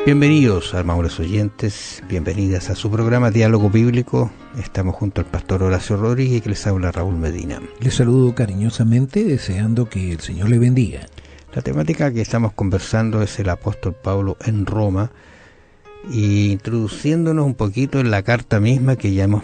Bienvenidos, amables oyentes, bienvenidas a su programa Diálogo Bíblico. Estamos junto al pastor Horacio Rodríguez, que les habla Raúl Medina. Les saludo cariñosamente, deseando que el Señor le bendiga. La temática que estamos conversando es el apóstol Pablo en Roma, y introduciéndonos un poquito en la carta misma que ya hemos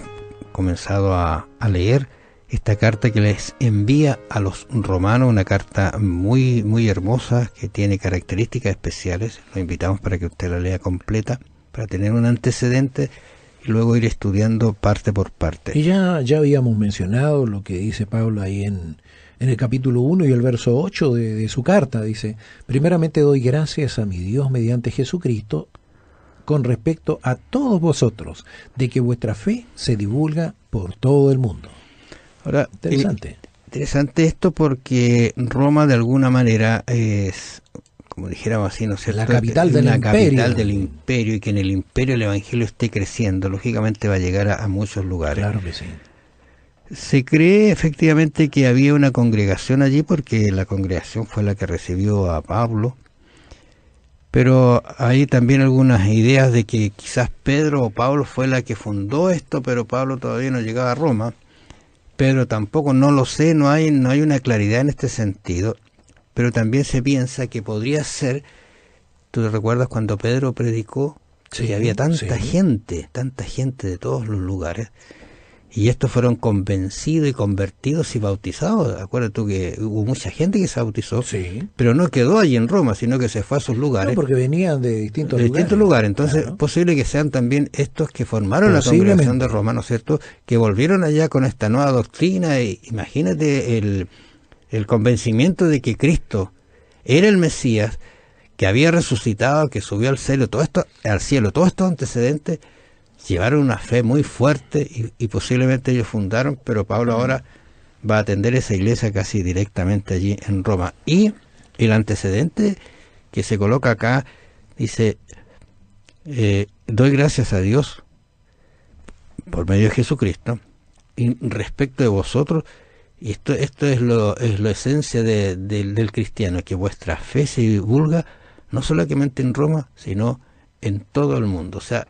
comenzado a leer, esta carta que les envía a los romanos, una carta muy hermosa que tiene características especiales. Lo invitamos para que usted la lea completa, para tener un antecedente y luego ir estudiando parte por parte. Y ya habíamos mencionado lo que dice Pablo ahí en el capítulo 1 y el verso 8 de su carta. Dice: primeramente doy gracias a mi Dios mediante Jesucristo con respecto a todos vosotros, de que vuestra fe se divulga por todo el mundo. Ahora, interesante esto, porque Roma de alguna manera es, como dijéramos así, ¿no es cierto?, la capital del imperio, y que en el imperio el evangelio esté creciendo, lógicamente va a llegar a muchos lugares. Claro que sí. Se cree efectivamente que había una congregación allí, porque la congregación fue la que recibió a Pablo, pero hay también algunas ideas de que quizás Pedro o Pablo fue la que fundó esto, pero Pablo todavía no llegaba a Roma. Pedro tampoco, no lo sé, no hay una claridad en este sentido, pero también se piensa que podría ser, ¿tú te recuerdas cuando Pedro predicó? Sí, que había tanta gente de todos los lugares, y estos fueron convencidos y convertidos y bautizados? Acuérdate tú que hubo mucha gente que se bautizó, pero no quedó allí en Roma, sino que se fue a sus lugares. No, porque venían de distintos lugares. Entonces, claro, posible que sean también estos que formaron la congregación de Roma, ¿no es cierto?, que volvieron allá con esta nueva doctrina. Y imagínate el convencimiento de que Cristo era el Mesías, que había resucitado, que subió al cielo, todos estos antecedentes llevaron una fe muy fuerte, y posiblemente ellos fundaron, pero Pablo ahora va a atender esa iglesia casi directamente allí en Roma. Y el antecedente que se coloca acá dice: doy gracias a Dios por medio de Jesucristo, y respecto de vosotros, y esto es la esencia del cristiano, que vuestra fe se divulga no solamente en Roma, sino en todo el mundo. O sea,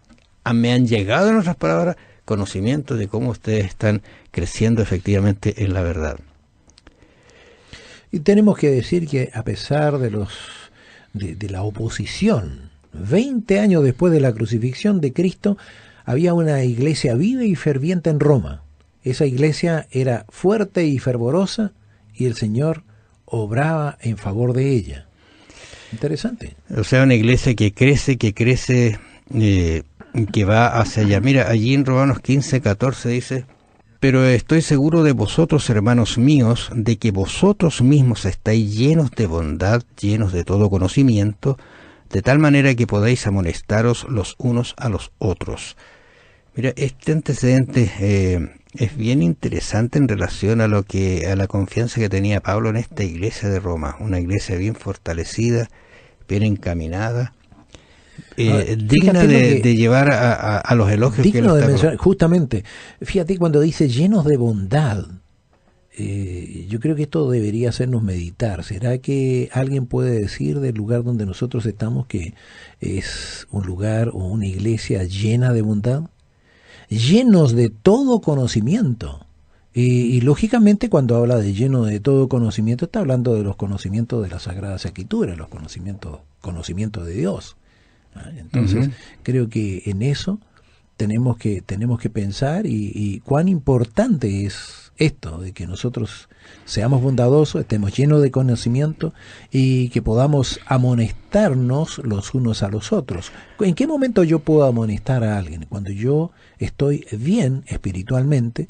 me han llegado, en otras palabras, conocimientos de cómo ustedes están creciendo efectivamente en la verdad. Y tenemos que decir que a pesar de la oposición, 20 años después de la crucifixión de Cristo, había una iglesia viva y ferviente en Roma. Esa iglesia era fuerte y fervorosa, y el Señor obraba en favor de ella. Interesante. O sea, una iglesia que crece, que va hacia allá. Mira, allí en Romanos 15:14 dice: pero estoy seguro de vosotros, hermanos míos, de que vosotros mismos estáis llenos de bondad, llenos de todo conocimiento, de tal manera que podéis amonestaros los unos a los otros. Mira, este antecedente es bien interesante en relación a la confianza que tenía Pablo en esta iglesia de Roma, una iglesia bien fortalecida, bien encaminada, digna de llevar a los elogios que él está mencionar. Justamente, fíjate cuando dice llenos de bondad, yo creo que esto debería hacernos meditar. ¿Será que alguien puede decir del lugar donde nosotros estamos que es un lugar o una iglesia llena de bondad? Llenos de todo conocimiento. Y lógicamente cuando habla de lleno de todo conocimiento, está hablando de los conocimientos de las Sagradas Escrituras, los conocimientos de Dios. Entonces, creo que en eso tenemos que pensar, y cuán importante es esto, de que nosotros seamos bondadosos, estemos llenos de conocimiento y que podamos amonestarnos los unos a los otros. ¿En qué momento yo puedo amonestar a alguien? Cuando yo estoy bien espiritualmente,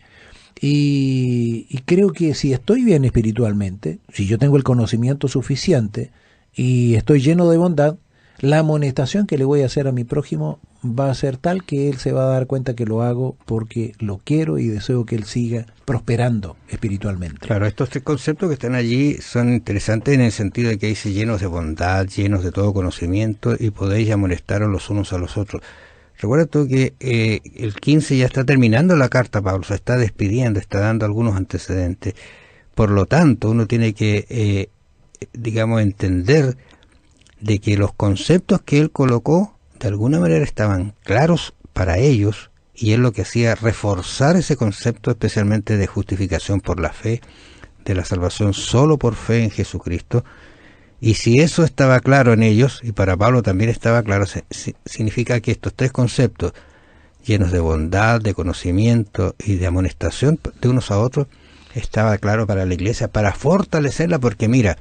y creo que si estoy bien espiritualmente, si yo tengo el conocimiento suficiente y estoy lleno de bondad, la amonestación que le voy a hacer a mi prójimo va a ser tal que él se va a dar cuenta que lo hago porque lo quiero y deseo que él siga prosperando espiritualmente. Claro, estos tres conceptos que están allí son interesantes en el sentido de que dice llenos de bondad, llenos de todo conocimiento, y podéis amonestaros los unos a los otros. Recuerda tú que el 15 ya está terminando la carta, Pablo, se está despidiendo, está dando algunos antecedentes. Por lo tanto, uno tiene que, entender de que los conceptos que él colocó de alguna manera estaban claros para ellos, y él lo que hacía reforzar ese concepto, especialmente de justificación por la fe, de la salvación solo por fe en Jesucristo. Y si eso estaba claro en ellos, y para Pablo también estaba claro, significa que estos tres conceptos, llenos de bondad, de conocimiento y de amonestación de unos a otros, estaba claro para la iglesia, para fortalecerla, porque mira,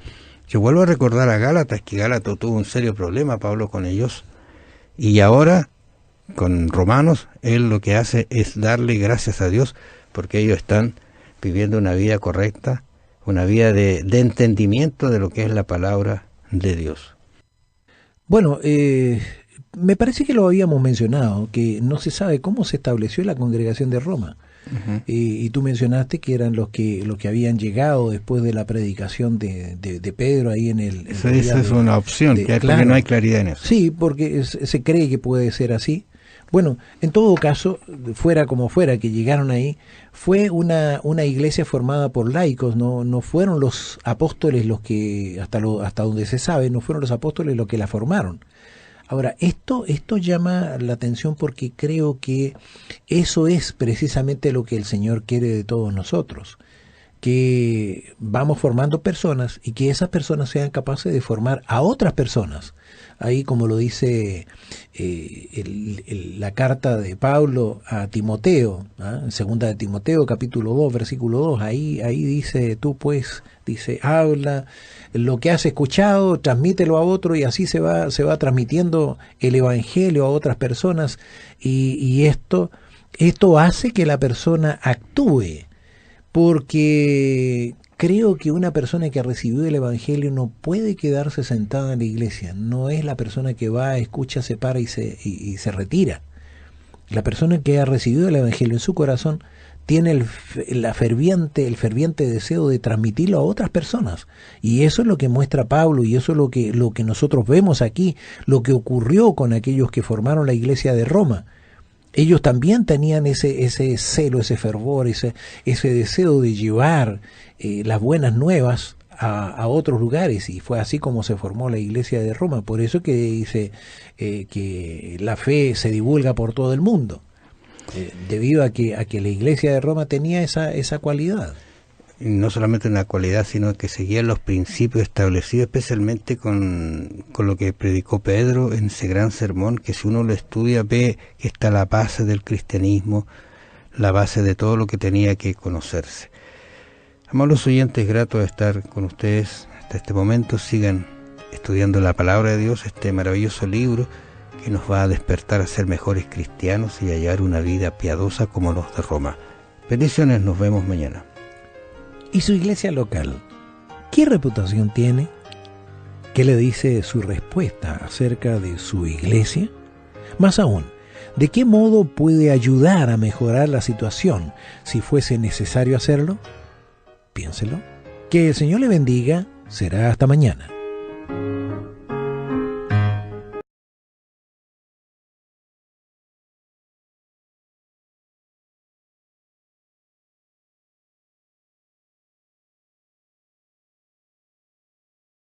yo vuelvo a recordar a Gálatas, que Gálatas tuvo un serio problema, Pablo, con ellos, y ahora con Romanos, él lo que hace es darle gracias a Dios, porque ellos están viviendo una vida correcta, una vida de entendimiento de lo que es la palabra de Dios. Bueno, me parece que lo habíamos mencionado, que no se sabe cómo se estableció la congregación de Roma. Uh-huh. Y tú mencionaste que eran los que habían llegado después de la predicación de Pedro ahí en el... Esa es una opción, claro, porque no hay claridad en eso. Sí, porque se cree que puede ser así. Bueno, en todo caso, fuera como fuera que llegaron ahí, fue una iglesia formada por laicos, no fueron los apóstoles los que, hasta donde se sabe, no fueron los apóstoles los que la formaron. Ahora, esto llama la atención porque creo que eso es precisamente lo que el Señor quiere de todos nosotros, que vamos formando personas y que esas personas sean capaces de formar a otras personas. Ahí, como lo dice la carta de Pablo a Timoteo, en 2 de Timoteo, capítulo 2, versículo 2, ahí dice, tú pues, dice, habla lo que has escuchado, transmítelo a otro, y así se va transmitiendo el evangelio a otras personas, y esto hace que la persona actúe, porque creo que una persona que ha recibido el evangelio no puede quedarse sentada en la iglesia, no es la persona que va, escucha, se para y se retira. La persona que ha recibido el evangelio en su corazón tiene el ferviente deseo de transmitirlo a otras personas, y eso es lo que muestra Pablo, y eso es lo que nosotros vemos aquí, lo que ocurrió con aquellos que formaron la iglesia de Roma. Ellos también tenían ese celo, ese fervor, ese deseo de llevar las buenas nuevas a otros lugares, y fue así como se formó la iglesia de Roma. Por eso que dice que la fe se divulga por todo el mundo, debido a que la iglesia de Roma tenía esa cualidad. Y no solamente una cualidad, sino que seguían los principios establecidos, especialmente con lo que predicó Pedro en ese gran sermón, que si uno lo estudia ve que está la base del cristianismo, la base de todo lo que tenía que conocerse. Amables oyentes, grato de estar con ustedes hasta este momento. Sigan estudiando la palabra de Dios, este maravilloso libro que nos va a despertar a ser mejores cristianos y a llevar una vida piadosa como los de Roma. Bendiciones, nos vemos mañana. ¿Y su iglesia local? ¿Qué reputación tiene? ¿Qué le dice su respuesta acerca de su iglesia? Más aún, ¿de qué modo puede ayudar a mejorar la situación si fuese necesario hacerlo? Piénselo. Que el Señor le bendiga. Será hasta mañana.